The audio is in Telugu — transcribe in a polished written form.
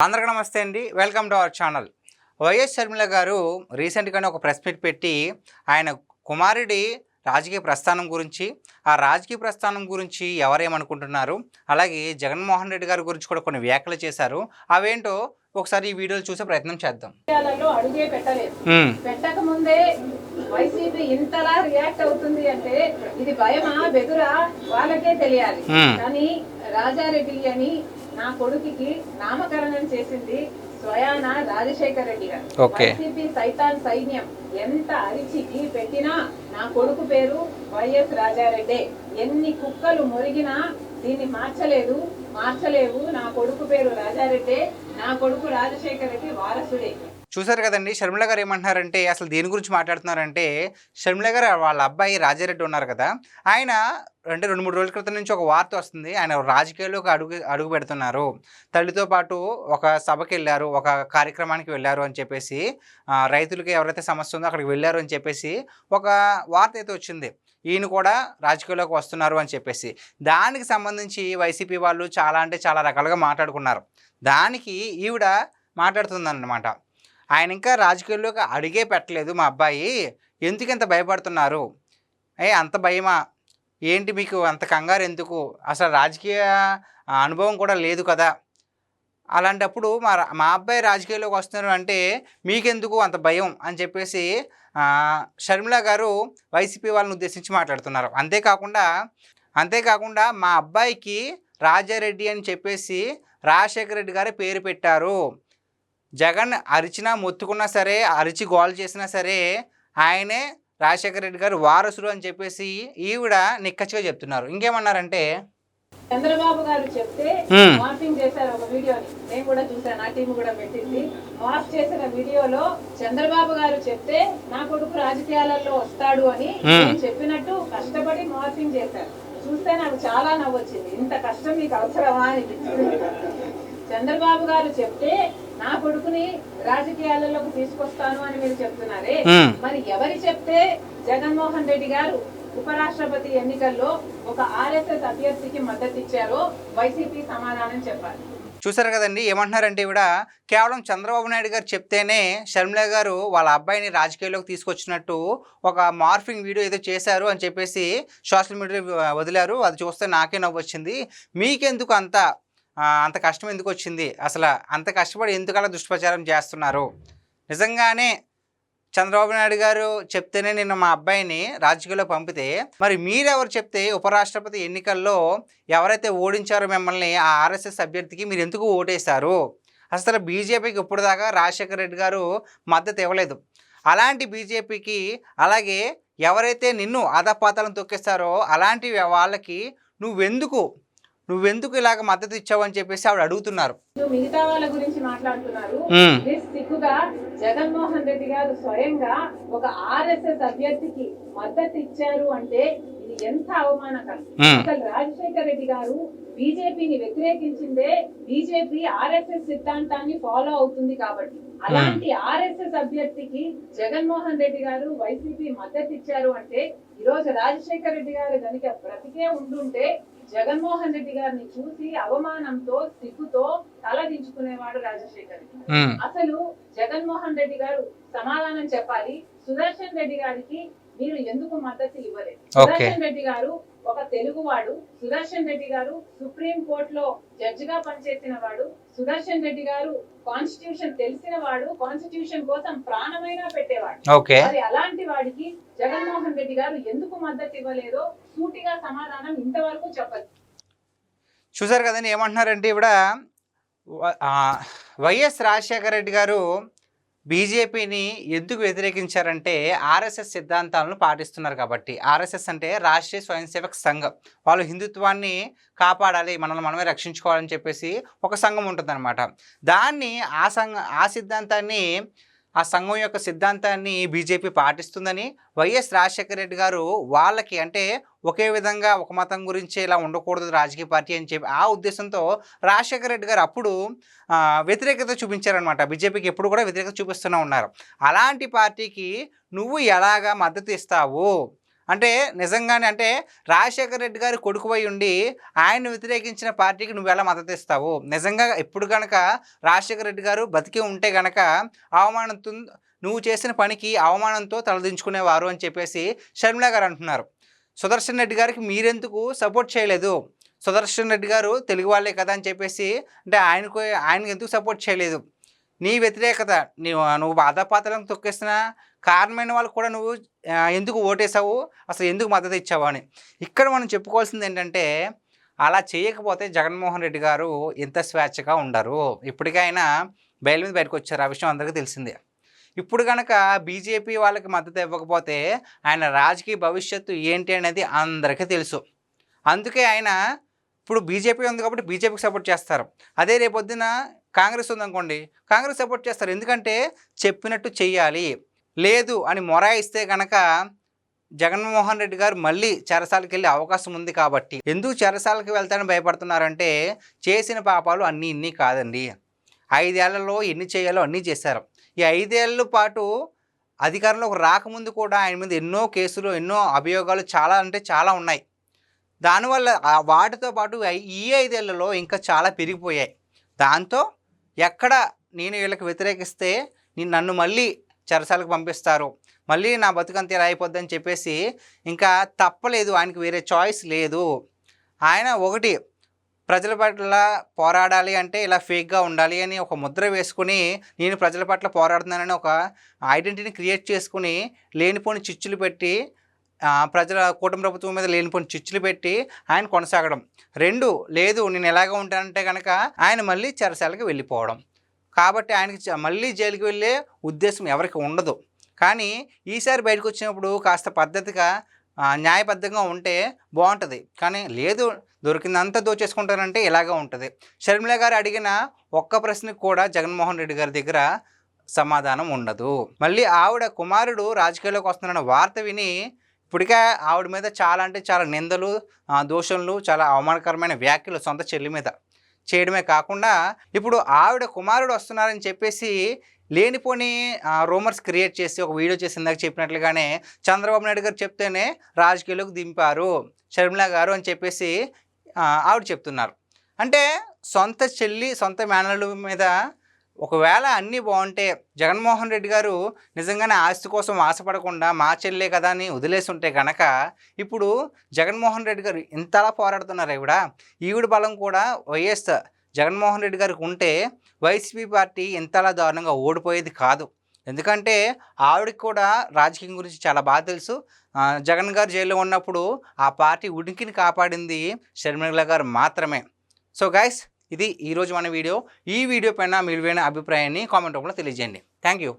అందరికీ నమస్తే అండి. Welcome to our channel. YS Sharmila గారు రీసెంట్‌గానే ఒక ప్రెస్ మీట్ పెట్టి ఆయన కుమారుడి రాజకీయ ప్రస్థానం గురించి, ఆ రాజకీయ ప్రస్థానం గురించి ఎవరేమనుకుంటున్నారు, అలాగే జగన్మోహన్ రెడ్డి గారి గురించి కూడా కొన్ని వ్యాఖ్యలు చేశారు. అవేంటో ఒకసారి ఈ వీడియోలు చూసే ప్రయత్నం చేద్దాం. అడుగే పెట్టలేదు. పెట్టక ముందే వైసీపీ ఇంతలా రియాక్ట్ అవుతుంది అంటే ఇది భయమా బెదురా వాళ్ళకే తెలియాలి. కానీ రాజారెడ్డి అని నా కొడుకుకి నామకరణం చేసింది స్వయాన రాజశేఖర రెడ్డి గారు. వైసీపీ సైతాన్ సైన్యం ఎంత అరిచికి పెట్టినా నా కొడుకు పేరు వైఎస్ రాజారెడ్డి. ఎన్ని కుక్కలు మొరిగినా దీన్ని మార్చలేవు. నా కొడుకు పేరు రాజారెడ్డి, నా కొడుకు రాజశేఖర రెడ్డి వారసుడే. చూసారు కదండి, షర్మిల గారు ఏమంటున్నారంటే, అసలు దేని గురించి మాట్లాడుతున్నారంటే, షర్మిల గారు వాళ్ళ అబ్బాయి రాజారెడ్డి ఉన్నారు కదా, ఆయన అంటే 2-3 రోజుల క్రితం నుంచి ఒక వార్త వస్తుంది. ఆయన రాజకీయాల్లోకి అడుగు పెడుతున్నారు, తల్లితో పాటు ఒక సభకి వెళ్ళారు, ఒక కార్యక్రమానికి వెళ్ళారు అని చెప్పేసి, రైతులకి ఎవరైతే సమస్య ఉందో అక్కడికి వెళ్ళారు అని చెప్పేసి ఒక వార్త అయితే వచ్చింది. ఈయన కూడా రాజకీయాల్లోకి వస్తున్నారు అని చెప్పేసి దానికి సంబంధించి వైసీపీ వాళ్ళు చాలా అంటే చాలా రకాలుగా మాట్లాడుకున్నారు. దానికి ఈవిడ మాట్లాడుతుందన్నమాట. ఆయన ఇంకా రాజకీయాల్లోకి అడిగే పెట్టలేదు మా అబ్బాయి, ఎందుకు ఇంత భయపడుతున్నారు, అంత భయమా ఏంటి, మీకు అంత కంగారు ఎందుకు, అసలు రాజకీయ అనుభవం కూడా లేదు కదా, అలాంటప్పుడు మా అబ్బాయి రాజకీయాల్లోకి వస్తున్నారు అంటే మీకెందుకు అంత భయం అని చెప్పేసి షర్మిల గారు వైసీపీ వాళ్ళని ఉద్దేశించి మాట్లాడుతున్నారు. అంతేకాకుండా మా అబ్బాయికి రాజారెడ్డి అని చెప్పేసి రాజశేఖర రెడ్డి గారే పేరు పెట్టారు, జగన్ అరిచినా మొత్తుకున్నా సరే, అరిచి గోల్ చేసినా సరే ఆయనే రాజశేఖర రెడ్డి గారు వారసుడు అని చెప్పేసి ఈవిడ నిక్కచ్చిగా చెప్తున్నారు. ఇంకేమన్నారంటే, చంద్రబాబు గారు చెప్తే మార్పింగ్ చేశారు ఒక వీడియోని, నేను కూడా చూసాను, నా టీం కూడా పెట్టింది. మార్క్ చేసిన వీడియోలో చంద్రబాబు గారు చెప్తే నా కొడుకు రాజకీయాలలో వస్తాడు అని చెప్పినట్టు కష్టపడి మార్పింగ్ చేశారు. చూస్తే నాకు చాలా నవ్వొచ్చింది. ఇంత కష్టం మీకు అవసరమా అనిపించింది. చంద్రబాబు గారు చెప్తే నా కొడుకుని రాజకీయాలలోకి తీసుకొస్తాను అని మీరు చెప్తున్నారే, మరి ఎవరి చెప్తే జగన్మోహన్ రెడ్డి గారు ఉపరాష్ట్రపతి ఎన్నికల్లో ఒక ఆర్ఎస్ఎస్ అభ్యర్థికి మద్దతు ఇచ్చారో వైసీపీ సమాధానం చెప్పాలి. చూసారు కదండి, ఏమంటున్నారంటే ఇవిడ కేవలం చంద్రబాబు నాయుడు గారు చెప్తేనే షర్మిల గారు వాళ్ళ అబ్బాయిని రాజకీయాల్లోకి తీసుకొచ్చినట్టు ఒక మార్ఫింగ్ వీడియో ఏదో చేశారు అని చెప్పేసి సోషల్ మీడియా వదిలారు. అది చూస్తే నాకే నవ్వు వచ్చింది. మీకెందుకు అంత కష్టం ఎందుకు వచ్చింది, అసలు అంత కష్టపడి ఎందుకలా దుష్ప్రచారం చేస్తున్నారు, నిజంగానే చంద్రబాబు నాయుడు గారు చెప్తేనే నిన్న మా అబ్బాయిని రాజకీయాల్లో పంపితే మరి మీరెవరు చెప్తే ఉపరాష్ట్రపతి ఎన్నికల్లో ఎవరైతే ఓడించారో మిమ్మల్ని ఆ ఆర్ఎస్ఎస్ అభ్యర్థికి మీరు ఎందుకు ఓటేశారు, అసలు బీజేపీకి ఇప్పుడు దాకా రాజశేఖర రెడ్డి గారు మద్దతు ఇవ్వలేదు, అలాంటి బీజేపీకి అలాగే ఎవరైతే నిన్ను అధపాతాలను తొక్కేస్తారో అలాంటి వాళ్ళకి నువ్వెందుకు ఇలాగ మద్దతు ఇచ్చావు అని చెప్పేసి ఆవిడ అడుగుతున్నారు. మిగతా వాళ్ళ గురించి మాట్లాడుతున్నారు. సిగ్గుగా జగన్మోహన్ రెడ్డి గారు స్వయంగా ఒక ఆర్ఎస్ఎస్ అభ్యర్థికి మద్దతు ఇచ్చారు అంటే ఇది ఎంత అవమానకరం. అసలు రాజశేఖర రెడ్డి గారు బీజేపీని వ్యతిరేకించిందే బీజేపీ ఆర్ఎస్ఎస్ సిద్ధాంతాన్ని ఫాలో అవుతుంది కాబట్టి, అలాంటి ఆర్ఎస్ఎస్ అభ్యర్థికి జగన్మోహన్ రెడ్డి గారు వైసీపీ మద్దతు ఇచ్చారు అంటే ఈరోజు రాజశేఖర రెడ్డి గారు కనుక బ్రతికే ఉండుంటే జగన్మోహన్ రెడ్డి గారిని చూసి అవమానంతో సిగ్గుతో తల దించుకునేవాడు రాజశేఖర్ రెడ్డి. అసలు జగన్మోహన్ రెడ్డి గారు సమాధానం చెప్పాలి. సుదర్శన్ రెడ్డి గారికి మీరు ఎందుకు మద్దతు ఇవ్వలేదు? సుదర్శన్ రెడ్డి గారు ఒక తెలుగువాడు. సుదర్శన్ రెడ్డి గారు సుప్రీం కోర్టులో జడ్జిగా పనిచేసిన వాడు. సుదర్శన్ రెడ్డి గారు కాన్స్టిట్యూషన్ తెలిసిన వాడు, కాన్స్టిట్యూషన్ కోసం ప్రాణమైనా పెట్టేవాడు. మరి అలాంటి వాడికి జగన్మోహన్ రెడ్డి గారు ఎందుకు మద్దతు ఇవ్వలేదో సూటిగా సమాధానం ఇంతవరకు చెప్పదు. చూసారు కదండి, ఏమంటున్నారంటే ఇవిడ వైఎస్ రాజశేఖర రెడ్డి గారు బీజేపీని ఎందుకు వ్యతిరేకించారంటే ఆర్ఎస్ఎస్ సిద్ధాంతాలను పాటిస్తున్నారు కాబట్టి. ఆర్ఎస్ఎస్ అంటే రాష్ట్రీయ స్వయం సేవక్ సంఘం, వాళ్ళు హిందుత్వాన్ని కాపాడాలి, మనల్ని మనమే రక్షించుకోవాలని చెప్పేసి ఒక సంఘం ఉంటుందన్నమాట. దాన్ని ఆ సంఘం యొక్క సిద్ధాంతాన్ని బీజేపీ పాటిస్తుందని వైఎస్ రాజశేఖర రెడ్డి గారు వాళ్ళకి అంటే ఒకే విధంగా ఒక మతం గురించి ఇలా ఉండకూడదు రాజకీయ పార్టీ అని చెప్పి ఆ ఉద్దేశంతో రాజశేఖర రెడ్డి గారు అప్పుడు వ్యతిరేకత చూపించారనమాట. బీజేపీకి ఎప్పుడు కూడా వ్యతిరేకత చూపిస్తూనే ఉన్నారు. అలాంటి పార్టీకి నువ్వు ఎలాగా మద్దతు ఇస్తావు అంటే నిజంగానే అంటే రాజశేఖర రెడ్డి గారి కొడుకువై ఉండి ఆయన్ని వ్యతిరేకించిన పార్టీకి నువ్వు ఎలా మద్దతు ఇస్తావు? నిజంగా ఇప్పుడు గనక రాజశేఖర రెడ్డి గారు బతికి ఉంటే గనక అవమానంతో నువ్వు చేసిన పనికి అవమానంతో తలదించుకునేవారు అని చెప్పేసి షర్మిల గారు అంటున్నారు. సుదర్శన్ రెడ్డి గారికి మీరెందుకు సపోర్ట్ చేయలేదు? సుదర్శన్ రెడ్డి గారు తెలుగు వాళ్ళే కదా అని చెప్పేసి అంటే ఆయనకు ఎందుకు సపోర్ట్ చేయలేదు? నీ వ్యతిరేకత నువ్వు అధపాతాళం తొక్కేసిన కారణమైన వాళ్ళు కూడా నువ్వు ఎందుకు ఓటేసావు, అసలు ఎందుకు మద్దతు ఇచ్చావు అని. ఇక్కడ మనం చెప్పుకోవాల్సింది ఏంటంటే అలా చేయకపోతే జగన్మోహన్ రెడ్డి గారు ఎంత స్వేచ్ఛగా ఉండరు. ఇప్పటికైనా బయలు మీద బయటకు వచ్చారు, ఆ విషయం అందరికీ తెలిసిందే. ఇప్పుడు కనుక బీజేపీ వాళ్ళకి మద్దతు ఇవ్వకపోతే ఆయన రాజకీయ భవిష్యత్తు ఏంటి అనేది అందరికీ తెలుసు. అందుకే ఆయన ఇప్పుడు బీజేపీ ఉంది కాబట్టి బీజేపీకి సపోర్ట్ చేస్తారు. అదే రేపొద్దున కాంగ్రెస్ ఉందనుకోండి, కాంగ్రెస్ సపోర్ట్ చేస్తారు. ఎందుకంటే చెప్పినట్టు చెయ్యాలి. లేదు అని మొరాయిస్తే కనుక జగన్మోహన్ రెడ్డి గారు మళ్ళీ చెరసాలకు వెళ్ళే అవకాశం ఉంది. కాబట్టి ఎందుకు చెరసాలకు వెళ్తానని భయపడుతున్నారంటే చేసిన పాపాలు అన్నీ ఇన్ని కాదండి. 5 ఏళ్లలో ఎన్ని చేయాలో అన్నీ చేశారు. ఈ 5 ఏళ్ళ పాటు అధికారంలోకి రాకముందు కూడా ఆయన మీద ఎన్నో కేసులు, ఎన్నో అభియోగాలు చాలా అంటే చాలా ఉన్నాయి. దానివల్ల వాటితో పాటు ఈ 5 ఏళ్లలో ఇంకా చాలా పెరిగిపోయాయి. దాంతో ఎక్కడ నేను వీళ్ళకి వ్యతిరేకిస్తే నన్ను మళ్ళీ చెరసాలకు పంపిస్తారు, మళ్ళీ నా బతుకంత ఇలా అయిపోద్దని చెప్పేసి ఇంకా తప్పలేదు, ఆయనకి వేరే చాయిస్ లేదు. ఆయన ఒకటి ప్రజల పట్ల పోరాడాలి అంటే ఇలా ఫేక్గా ఉండాలి అని ఒక ముద్ర వేసుకుని నేను ప్రజల పట్ల పోరాడుతున్నానని ఒక ఐడెంటిటీని క్రియేట్ చేసుకుని లేనిపోని చిచ్చులు పెట్టి ప్రజల కూటమి ప్రభుత్వం మీద లేనిపోని చిచ్చులు పెట్టి ఆయన కొనసాగడం. 2 లేదు నేను ఎలాగ ఉంటానంటే కనుక ఆయన మళ్ళీ చెరసాలకు వెళ్ళిపోవడం. కాబట్టి ఆయనకి మళ్ళీ జైలుకి వెళ్ళే ఉద్దేశం ఎవరికి ఉండదు. కానీ ఈసారి బయటకు వచ్చినప్పుడు కాస్త పద్ధతిగా న్యాయబద్ధంగా ఉంటే బాగుంటుంది. కానీ లేదు దొరికిందంతా దోచేసుకుంటారంటే ఇలాగే ఉంటుంది. షర్మిల గారు అడిగిన ఒక్క ప్రశ్నకు కూడా జగన్మోహన్ రెడ్డి గారి దగ్గర సమాధానం ఉండదు. మళ్ళీ ఆవిడ కుమారుడు రాజకీయాల్లోకి వస్తున్నారన్న వార్త విని ఇప్పటికే ఆవిడ మీద చాలా అంటే చాలా నిందలు, దోషణలు, చాలా అవమానకరమైన వ్యాఖ్యలు సొంత చెల్లి మీద చేయడమే కాకుండా ఇప్పుడు ఆవిడ కుమారుడు వస్తున్నారని చెప్పేసి లేనిపోని రూమర్స్ క్రియేట్ చేసి ఒక వీడియో చేసి ఇందాక చెప్పినట్లుగానే చంద్రబాబు నాయుడు గారు చెప్తేనే రాజకీయాల్లోకి దింపారు షర్మిల గారు అని చెప్పేసి ఆవిడ చెప్తున్నారు. అంటే సొంత చెల్లి, సొంత మేనల్లుల మీద ఒకవేళ అన్నీ బాగుంటే జగన్మోహన్ రెడ్డి గారు నిజంగానే ఆస్తి కోసం ఆశపడకుండా మా చెల్లే కదా అని వదిలేసి ఉంటే కనుక ఇప్పుడు జగన్మోహన్ రెడ్డి గారు ఇంతలా పోరాడుతున్నారు. ఈవిడ బలం కూడా వైఎస్ జగన్మోహన్ రెడ్డి గారికి ఉంటే వైసీపీ పార్టీ ఇంతలా దారుణంగా ఓడిపోయేది కాదు. ఎందుకంటే ఆవిడకి కూడా రాజకీయం గురించి చాలా బాగా తెలుసు. జగన్ గారు జైల్లో ఉన్నప్పుడు ఆ పార్టీ ఉనికిని కాపాడింది షర్మిల గారు మాత్రమే. సో గైస్, ఇది ఈరోజు మన వీడియో. ఈ వీడియో పైన మీ విలువైన అభిప్రాయాన్ని కామెంట్ రూపంలో తెలియజేయండి. Thank you.